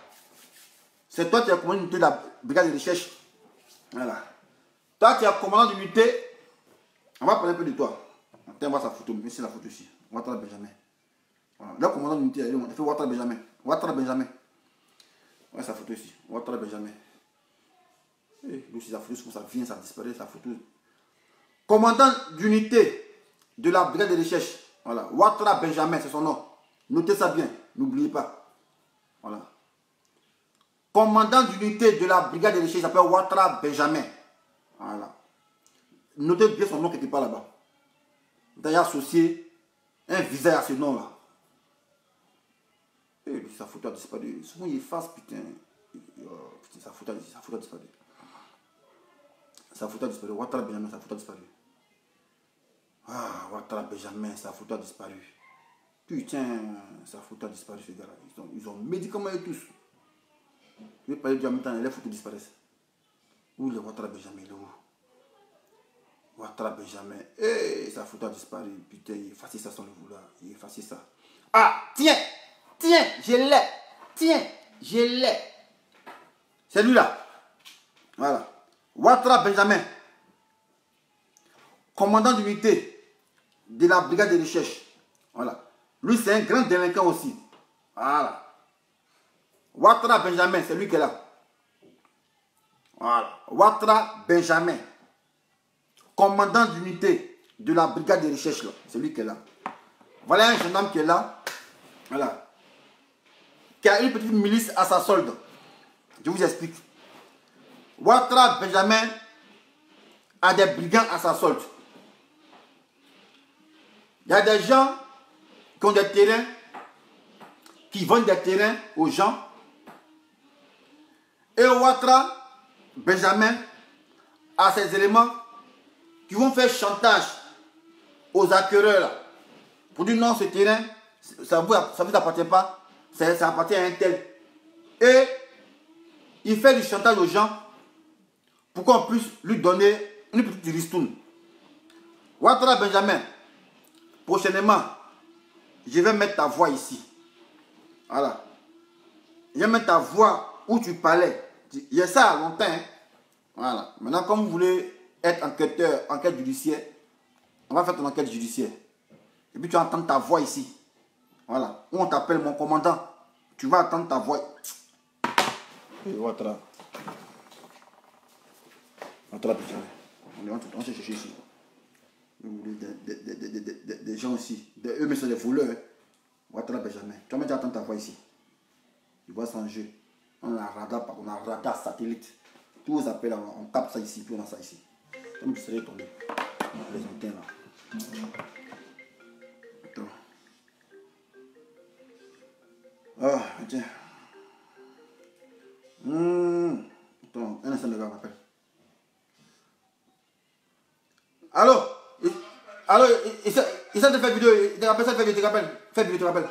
C'est toi qui as commandé l'unité de la brigade de recherche. Voilà. Toi qui as commandant d'unité. On va parler un peu de toi. On va sa photo. Mais c'est la photo ici. Ouattara Benjamin. Voilà. Le commandant d'unité, il a fait Ouattara Benjamin. Ouattara Benjamin. Ouais, sa photo ici. Ouattara Benjamin. Et lui, sa photo, ça vient, ça disparaît, sa photo. Commandant d'unité de la brigade de recherche. Voilà. Ouattara Benjamin, c'est son nom. Notez ça bien. N'oubliez pas. Voilà. Commandant d'unité de la brigade de recherche, il s'appelle Ouattara Benjamin. Voilà. Notez bien son nom quelque part là-bas. D'ailleurs, associé un visage à ce nom-là. Et sa photo a disparu. Souvent, il efface, putain. Putain, sa photo a disparu. Sa photo a disparu. Ouattara Benjamin, sa photo a disparu. Ah, Ouattara Benjamin, sa photo a disparu. Putain, sa photo a disparu, ce gars-là. Ils ont médicaments et tous. Je vais parler du en même temps, les photos disparaissent. Où est Ouattara Benjamin? Il est où? Ouattara Benjamin. Eh, sa photo a disparu. Putain, il efface ça sans le vouloir. Il efface ça. Ah, tiens, je l'ai. Tiens, je l'ai. C'est lui là. Voilà. Ouattara Benjamin. Commandant d'unité de la brigade de recherche. Voilà. Lui, c'est un grand délinquant aussi. Voilà. Ouattara Benjamin, c'est lui qui est là. Voilà. Ouattara Benjamin. Commandant d'unité de la brigade de recherche, là. C'est lui qui est là. Voilà un jeune homme qui est là. Voilà. Qui a une petite milice à sa solde. Je vous explique. Ouattara Benjamin a des brigands à sa solde. Il y a des gens qui ont des terrains, qui vendent des terrains aux gens. Et Ouattara Benjamin a ces éléments qui vont faire chantage aux acquéreurs là, pour dire non, ce terrain, ça ne vous appartient pas, ça appartient à un tel. Et il fait du chantage aux gens pour qu'on puisse lui donner une petite ristourne. Ouattara Benjamin, prochainement, je vais mettre ta voix ici. Voilà. Je vais mettre ta voix où tu parlais. Il y a ça à longtemps. Hein? Voilà. Maintenant, comme vous voulez être enquêteur, enquête judiciaire, on va faire ton enquête judiciaire. Et puis tu vas entendre ta voix ici. Voilà. Où on t'appelle mon commandant. Tu vas entendre ta voix. Et Ouattara. Ouattara Benjamin. On va chercher ici. Des gens aussi. Eux, mais c'est des voleurs. Hein. Ouattara Benjamin. Tu vas même entendre ta voix ici. Tu vois, c'est un jeu. On a un radar satellite. Tous vos appels, on capte ça ici, puis on a ça ici. Comme tu serais tombé. Les antennes là. Attends. Ah, tiens. Attends, un instant, le gars m'appelle. Allô? Allô? Il s'est de faire vidéo. Il te rappelle ça, fais vidéo, tu te rappelles.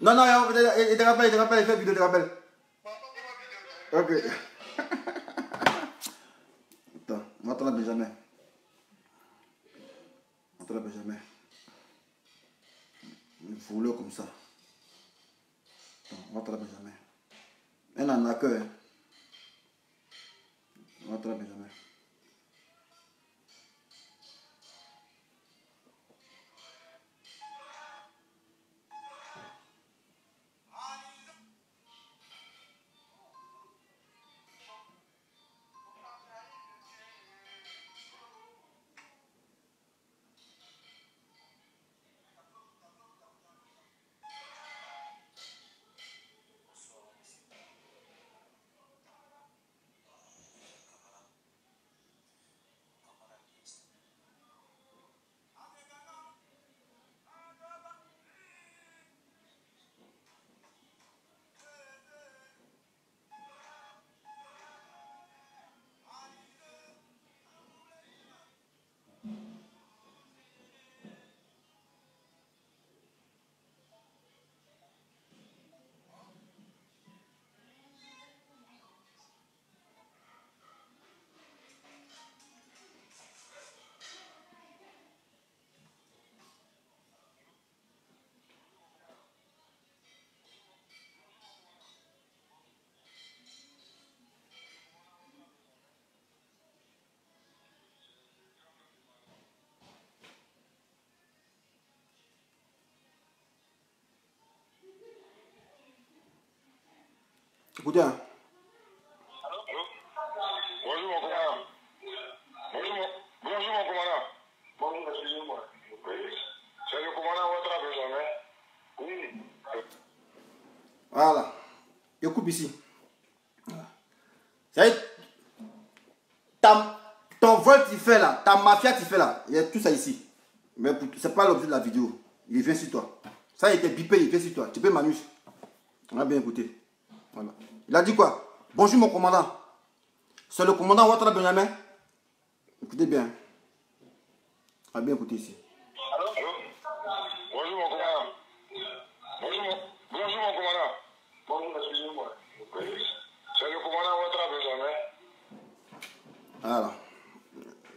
Non, non, il te rappelle, il fait vidéo, il te rappelle. Ok. Attends, Ouattara Benjamin. Ouattara Benjamin. Un voleur comme ça. Attends, Ouattara Benjamin. Un arnaqueur. Hein. Ouattara Benjamin. Écoutez, hein. Allô? Bonjour mon commandant. Bonjour mon commandant. Bonjour, excusez-moi. C'est le commandant Ouattara Benjamin. Oui. Voilà. Je coupe ici. Voilà. Ça y est, ton vol tu fais là, ta mafia tu fais là, il y a tout ça ici. Mais c'est pas l'objet de la vidéo. Il vient sur toi. Ça il était bipé, il vient sur toi. Tu peux Manus. On a bien écouté. Voilà. Il a dit quoi? Bonjour mon commandant. C'est le commandant Ouattara Benjamin. Écoutez bien. On a bien écouté ici. Allô? Bonjour mon commandant. Bonjour mon commandant. Bonjour, excusez-moi. C'est le commandant Ouattara Benjamin. Voilà.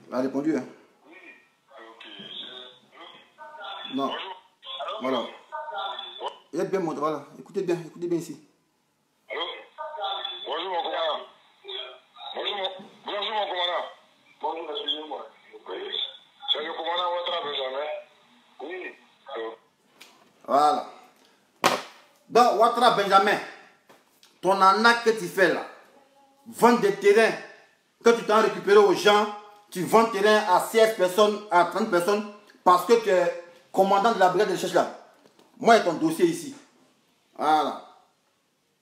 Il a répondu. Hein. Non. Voilà. Il est bien monté. Voilà. Écoutez bien ici. Allô? Bonjour mon commandant. Bonjour mon commandant. Bonjour, excusez-moi. C'est le commandant Ouattara Benjamin. Oui. Voilà. Donc, Ouattara Benjamin, ton arnaque que tu fais là, vendre des terrains que tu t'en récupéré aux gens, tu vends terrain à 16 personnes, à 30 personnes, parce que tu es commandant de la brigade de recherche là. Moi, il y a ton dossier ici. Voilà.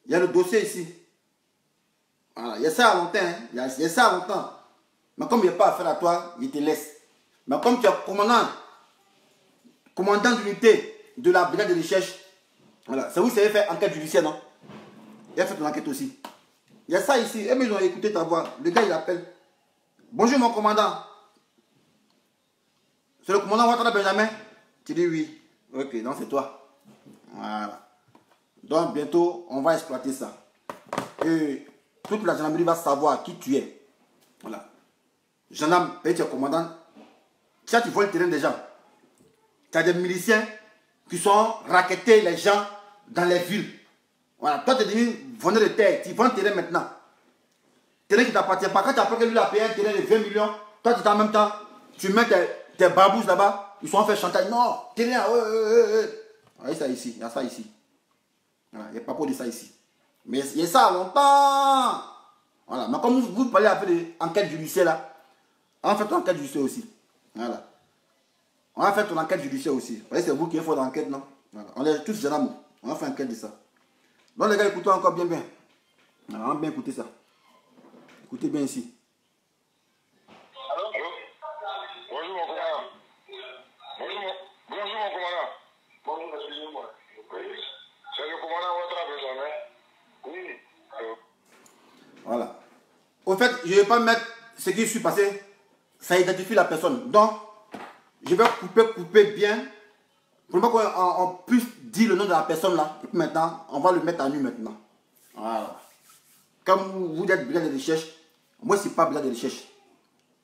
Il y a le dossier ici. Voilà. Il y a ça à longtemps. Hein. Il y a ça à longtemps. Mais comme il n'y a pas affaire à toi, il te laisse. Mais comme tu es commandant d'unité de la brigade de recherche, voilà. C'est vous qui avez fait enquête judiciaire, non? Il a fait ton enquête aussi. Il y a ça ici. Et mais ils ont écouté ta voix. Le gars, il appelle. Bonjour, mon commandant. C'est le commandant Ouattara Benjamin? Tu dis oui. Ok, donc c'est toi. Voilà. Donc, bientôt, on va exploiter ça. Et toute la gendarmerie va savoir qui tu es. Voilà. Gendarme, tu es commandant. Ça, tu voles le terrain des gens. Tu as des miliciens qui sont raquettés les gens dans les villes. Voilà. Toi, tu es devenu vendeur de terre. Tu vends le terrain maintenant. Terrain qui ne t'appartient pas. Quand tu apprends que lui a payé un terrain de 20 millions, toi, tu en même temps, tu mets tes babous là-bas. Ils sont en fait chantage. Non, terrain, il y a ça ici. Il y a ça ici. Voilà. Il n'y a pas pour de ça ici. Mais il y a ça longtemps. Voilà. Mais comme vous parlez un peu d'enquête judiciaire là, on va faire ton enquête judiciaire aussi. Voilà. On va faire ton enquête judiciaire aussi. Vous voyez, c'est vous qui faites l'enquête, non? Voilà. On est tous gendarmes. On va faire enquête de ça. Donc les gars, écoutez encore bien. Alors, on va bien écouter ça. Écoutez bien ici. Allô? Bonjour mon commandant. Bonjour mon commandant. Bonjour, excusez-moi. C'est le commandant Ouattara Benjamin. Oui. Voilà. Au fait, je ne vais pas mettre ce qui suis passé. Ça identifie la personne. Donc, je vais couper bien. Pour qu'on puisse dire le nom de la personne là. Et puis maintenant, on va le mettre à nu maintenant. Voilà. Comme vous êtes brigade de recherche, moi, c'est pas brigade de recherche.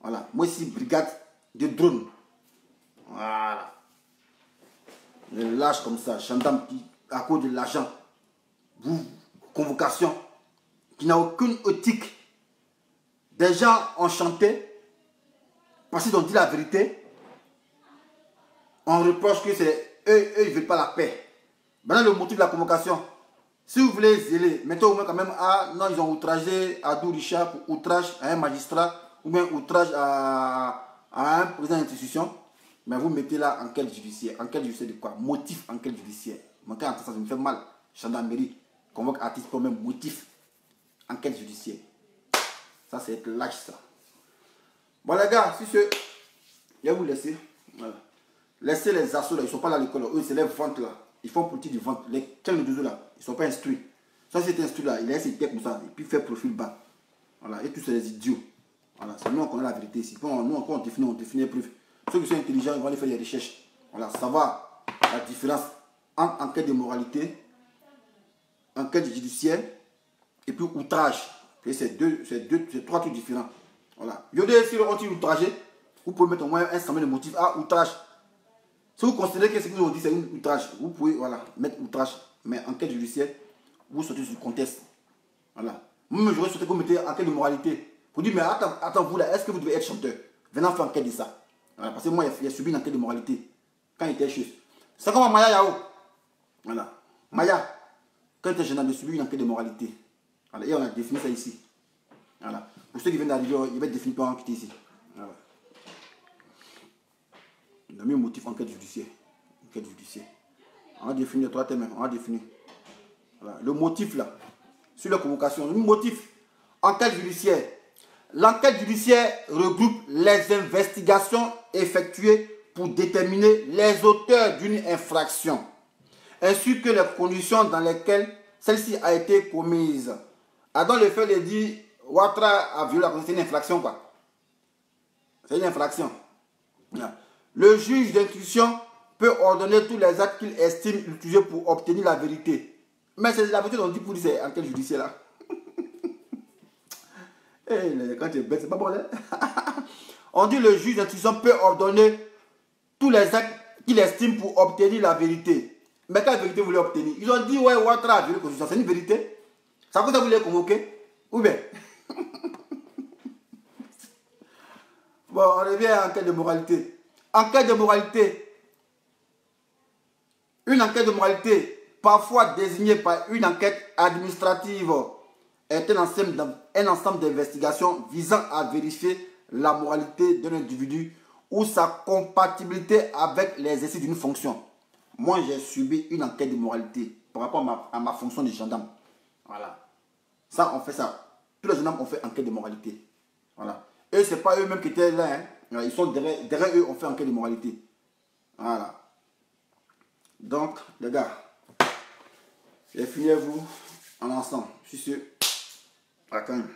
Voilà. Moi, c'est brigade de drone. Voilà. Je lâche comme ça. Gendarme qui, à cause de l'argent, vous, convocation, qui n'a aucune éthique. Des gens enchantés, parce qu'ils ont dit la vérité, on reproche que c'est eux, ils ne veulent pas la paix. Maintenant, le motif de la convocation, si vous voulez zéler, mettez au moins quand même, ah non, ils ont outragé Adou Richard pour outrage à un magistrat, ou bien outrage à un président d'institution, mais vous mettez là enquête judiciaire. Enquête judiciaire de quoi? Motif enquête judiciaire. Manquer en ça me fait mal. Gendarmerie, convoque artiste pour même motif. Enquête judiciaire. Ça, c'est être lâche, ça. Bon, les gars, si c'est... Je vais vous laisser. Voilà. Laissez les assos là, ils ne sont pas là à l'école. Eux, c'est les ventes là. Ils font politique du vente. Les 15 de 12 là, ils ne sont pas instruits. Ça, c'est instruit là. Il laisse ses têtes comme ça. Et puis, il fait profil bas. Voilà. Et tous, c'est des idiots. Voilà. C'est nous, on connaît la vérité ici. Nous, on définit les preuves. Ceux qui sont intelligents, ils vont aller faire des recherches. Voilà. Savoir la différence entre enquête de moralité, enquête judiciaire, et puis outrage. C'est trois trucs différents. Voilà. Yodé, si on dit outragé, vous pouvez mettre au moins un certain de motif à outrage. Si vous considérez que ce que vous dit c'est un outrage, vous pouvez voilà, mettre outrage. Mais enquête judiciaire, vous sortez sur le contexte. Voilà. Moi, j'aurais souhaité que vous mettez enquête de moralité. Vous dites, mais attends vous là, est-ce que vous devez être chanteur? Venez faire enquête de ça. Voilà. Parce que moi, il a subi une enquête de moralité. Quand il était chef. C'est comme Maya Yao. Voilà. Maya, quand il était jeune, il a subi une enquête de moralité. Voilà, et on a défini ça ici. Voilà. Pour ceux qui viennent d'arriver, il va être défini pour en quitter ici. Voilà. On a mis un motif enquête judiciaire. Enquête judiciaire. On a défini les 3 thèmes. On a défini. Voilà. Le motif là. Sur la convocation. Le motif. Enquête judiciaire. L'enquête judiciaire regroupe les investigations effectuées pour déterminer les auteurs d'une infraction, ainsi que les conditions dans lesquelles celle-ci a été commise. Ah, dans le fait de dire Ouattara a violé la constitution, c'est une infraction quoi. C'est une infraction. Le juge d'instruction peut ordonner tous les actes qu'il estime utilisés pour obtenir la vérité. Mais c'est la vérité dont on dit pour dire c'est enquête judiciaire là. Quand tu es bête, c'est pas bon là. On dit le juge d'instruction peut ordonner tous les actes qu'il estime pour obtenir la vérité. Mais quelle vérité vous voulez obtenir? Ils ont dit ouais, Ouattara a violé la constitution, c'est une vérité. Ça vous voulez convoquer? Ou bien? Bon, on revient à l'enquête de moralité. Enquête de moralité. Une enquête de moralité, parfois désignée par une enquête administrative, est un ensemble d'investigations visant à vérifier la moralité d'un individu ou sa compatibilité avec l'exercice d'une fonction. Moi, j'ai subi une enquête de moralité par rapport à ma fonction de gendarme. Voilà. Ça, on fait ça. Tous les gendarmes ont fait enquête de moralité. Voilà. Et ce n'est pas eux-mêmes qui étaient là. Hein. Ils sont derrière eux, on fait enquête de moralité. Voilà. Donc, les gars, j'ai fini à vous en ensemble. Je suis sûr. À quand même.